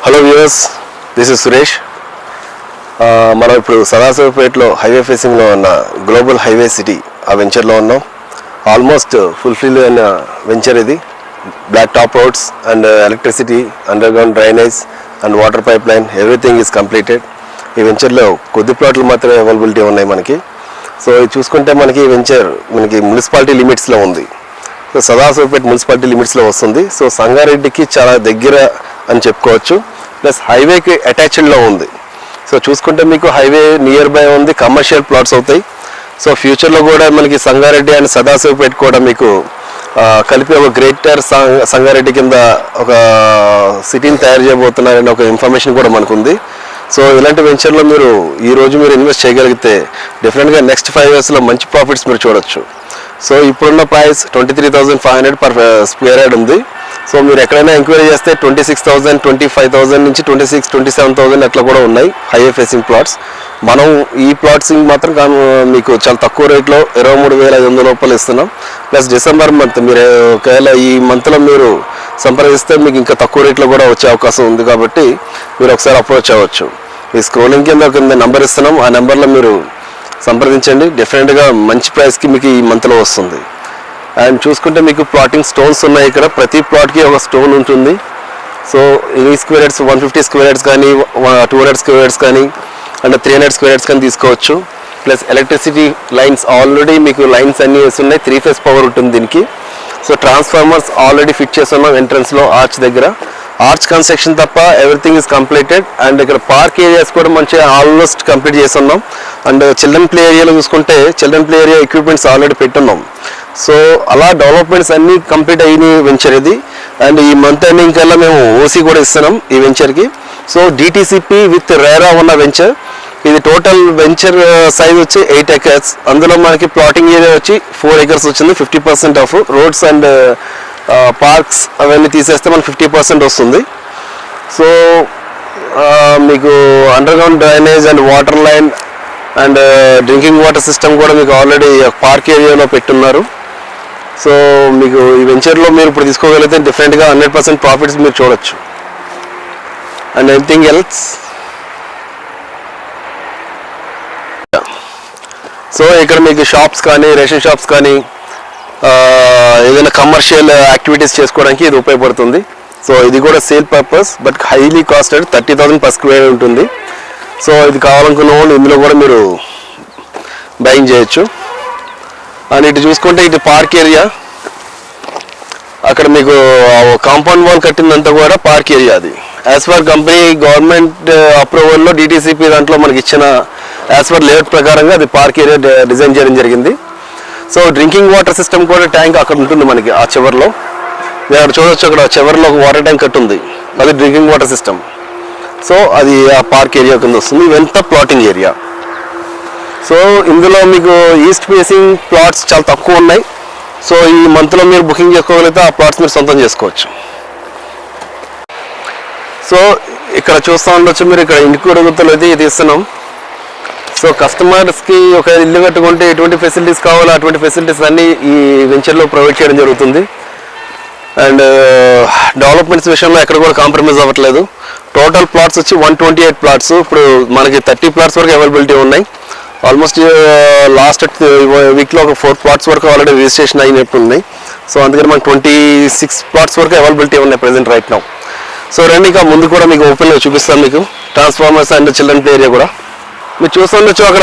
Hello viewers, this is Suresh. మనం ఇప్పుడు సదాశివపేటలో highway ఫేసింగ్లో ఉన్న గ్లోబల్ హైవే సిటీ ఆ వెంచర్లో ఉన్నాం. ఆల్మోస్ట్ ఫుల్ఫిల్ అయిన వెంచర్ ఇది. Black top roads and electricity, underground drainage and water pipe line, everything is completed. ఈ వెంచర్లో కొద్ది ప్లాట్లు మాత్రమే అవైలబిలిటీ ఉన్నాయి మనకి. సో ఇది చూసుకుంటే మనకి ఈ వెంచర్ మనకి మున్సిపాలిటీ లిమిట్స్లో ఉంది. సో సదాశివపేట మున్సిపాలిటీ లిమిట్స్లో వస్తుంది. సో సంగారెడ్డికి చాలా దగ్గర అని చెప్పుకోవచ్చు. ప్లస్ హైవేకి అటాచ్డ్లో ఉంది. సో చూసుకుంటే మీకు హైవే నియర్ బై ఉంది, కమర్షియల్ ప్లాట్స్ అవుతాయి. సో ఫ్యూచర్లో కూడా మనకి సంగారెడ్డి అండ్ సదాశివపేట కూడా మీకు కలిపి ఒక గ్రేటర్ సంగారెడ్డి కింద ఒక సిటీని తయారు చేయబోతున్నారని ఒక ఇన్ఫర్మేషన్ కూడా మనకు ఉంది. సో ఇలాంటి వెంచర్లో మీరు ఈరోజు మీరు ఇన్వెస్ట్ చేయగలిగితే డెఫినెట్గా నెక్స్ట్ 5 yearsలో మంచి ప్రాఫిట్స్ మీరు చూడొచ్చు. సో ఇప్పుడున్న ప్రైస్ 23,500 పర్ స్క్వేర్ యార్డ్ ఉంది. సో మీరు ఎక్కడైనా ఎంక్వైరీ చేస్తే 26,000, 25,000 నుంచి 26,000, 27,000 అట్లా కూడా ఉన్నాయి హైవే ఫేసింగ్ ప్లాట్స్. మనం ఈ ప్లాట్సింగ్ మాత్రం మీకు చాలా తక్కువ రేట్లో 23,500 రూపాయలు ఇస్తున్నాం. ప్లస్ డిసెంబర్ మంత్ మీరు ఒకవేళ ఈ మంత్లో మీరు సంప్రదిస్తే మీకు ఇంకా తక్కువ రేట్లో కూడా వచ్చే అవకాశం ఉంది. కాబట్టి మీరు ఒకసారి అప్రోచ్ అవ్వచ్చు. ఈ స్క్రోలింగ్ కింద నెంబర్ ఇస్తున్నాం, ఆ నెంబర్లో మీరు సంప్రదించండి. డెఫినెట్గా మంచి ప్రైస్కి మీకు ఈ మంత్లో వస్తుంది. అండ్ చూసుకుంటే మీకు ప్లాటింగ్ స్టోన్స్ ఉన్నాయి. ఇక్కడ ప్రతి ప్లాట్కి ఒక స్టోన్ ఉంటుంది. So any square yards 150 square yards కానీ 200 స్క్వేర్ యార్డ్స్ కానీ అండ్ 300 స్క్వేర్ యార్డ్స్ కానీ తీసుకోవచ్చు. ప్లస్ ఎలక్ట్రిసిటీ లైన్స్ ఆల్రెడీ మీకు లైన్స్ అన్నీ వేస్తున్నాయి. 3 phase పవర్ ఉంటుంది దీనికి. సో ట్రాన్స్ఫార్మర్స్ ఆల్రెడీ ఫిట్ చేస్తున్నాం ఎంట్రన్స్లో ఆర్చ్ దగ్గర. ఆర్చ్ కన్స్ట్రక్షన్ తప్ప ఎవ్రీథింగ్ ఈజ్ కంప్లీటెడ్. అండ్ ఇక్కడ పార్క్ ఏరియాస్ కూడా మంచిగా ఆల్మోస్ట్ కంప్లీట్ చేస్తున్నాం. అండ్ చిల్డ్రన్ ప్లే ఏరియాలో చూసుకుంటే children play area equipments already పెట్టున్నాం. సో అలా డెవలప్మెంట్స్ అన్నీ కంప్లీట్ అయిన వెంచర్ ఇది. అండ్ ఈ మంత్ ఎండింగ్ కల్లా మేము ఓసీ కూడా ఇస్తున్నాం ఈ వెంచర్కి. సో డిటిసిపి విత్ రేరా ఉన్న వెంచర్ ఇది. టోటల్ వెంచర్ సైజ్ వచ్చి 8 acres. అందులో మనకి ప్లాటింగ్ ఏరియా వచ్చి 4 acres వచ్చింది. 50% ఆఫ్ రోడ్స్ అండ్ పార్క్స్ అవన్నీ తీసేస్తే మనకి 50% వస్తుంది. సో మీకు underground drainage and water line and drinking water system కూడా మీకు ఆల్రెడీ పార్క్ ఏరియాలో పెట్టున్నారు. సో మీకు ఈ వెంచర్లో మీరు ఇప్పుడు తీసుకోగలిగితే డిఫరెంట్గా 100% ప్రాఫిట్స్ మీరు చూడొచ్చు. And anything else. సో ఇక్కడ మీకు షాప్స్ కానీ రేషన్ షాప్స్ కానీ ఏదైనా కమర్షియల్ యాక్టివిటీస్ చేసుకోవడానికి ఇది ఉపయోగపడుతుంది. సో ఇది కూడా sale purpose but highly costed 30,000 per square ఉంటుంది. సో ఇది కావాలనుకున్న వాళ్ళు ఇందులో కూడా మీరు బయింగ్ చేయొచ్చు. అండ్ ఇటు చూసుకుంటే ఇటు పార్క్ ఏరియా, అక్కడ మీకు కాంపౌండ్ వాల్ కట్టిందంతా కూడా పార్క్ ఏరియా. అది యాజ్ పర్ కంపెనీ గవర్నమెంట్ అప్రూవల్లో డిటిసిపి దాంట్లో మనకి ఇచ్చిన యాజ్ పర్ లేఅవుట్ ప్రకారంగా అది పార్క్ ఏరియా డిజైన్ చేయడం జరిగింది. సో డ్రింకింగ్ వాటర్ సిస్టమ్ కూడా ట్యాంక్ అక్కడ ఉంటుంది మనకి ఆ చివరిలో. మీరు అక్కడ చూడవచ్చు, అక్కడ చివరిలో ఒక వాటర్ ట్యాంక్ కట్టి ఉంది, అది డ్రింకింగ్ వాటర్ సిస్టమ్. సో అది ఆ పార్క్ ఏరియా కింద వస్తుంది. ఇవంతా ప్లాటింగ్ ఏరియా. సో ఇందులో మీకు ఈస్ట్ ఫేసింగ్ ప్లాట్స్ చాలా తక్కువ ఉన్నాయి. సో ఈ మంత్లో మీరు బుకింగ్ చేసుకోగలిగితే ఆ ప్లాట్స్ మీరు సొంతం చేసుకోవచ్చు. సో ఇక్కడ చూస్తూ ఉండొచ్చు మీరు, ఇక్కడ ఇంటి గుర్తులు అయితే ఇది ఇస్తున్నాం. సో కస్టమర్స్కి ఒక ఇల్లు కట్టుకుంటే ఎటువంటి ఫెసిలిటీస్ కావాలో అటువంటి ఫెసిలిటీస్ అన్నీ ఈ వెంచర్లో ప్రొవైడ్ చేయడం జరుగుతుంది. అండ్ డెవలప్మెంట్స్ విషయంలో ఎక్కడ కూడా కాంప్రమైజ్ అవ్వట్లేదు. టోటల్ ప్లాట్స్ వచ్చి 128 plots. ఇప్పుడు మనకి 30 plots వరకు అవైలబిలిటీ ఉన్నాయి. ఆల్మోస్ట్ లాస్ట్ వీక్లో ఒక 4 plots వరకు ఆల్రెడీ రిజిస్ట్రేషన్ అయినట్టు ఉన్నాయి. సో అందుకని మనకు 26 plots వరకు అవైలబిలిటీ ఉన్నాయి ప్రెసెంట్ రైట్ నౌ. సో రండి, ఇంకా ముందు కూడా మీకు ఓపెన్గా చూపిస్తాను. మీకు transformers and children play area కూడా మీరు చూస్తుండొచ్చు. అక్కడ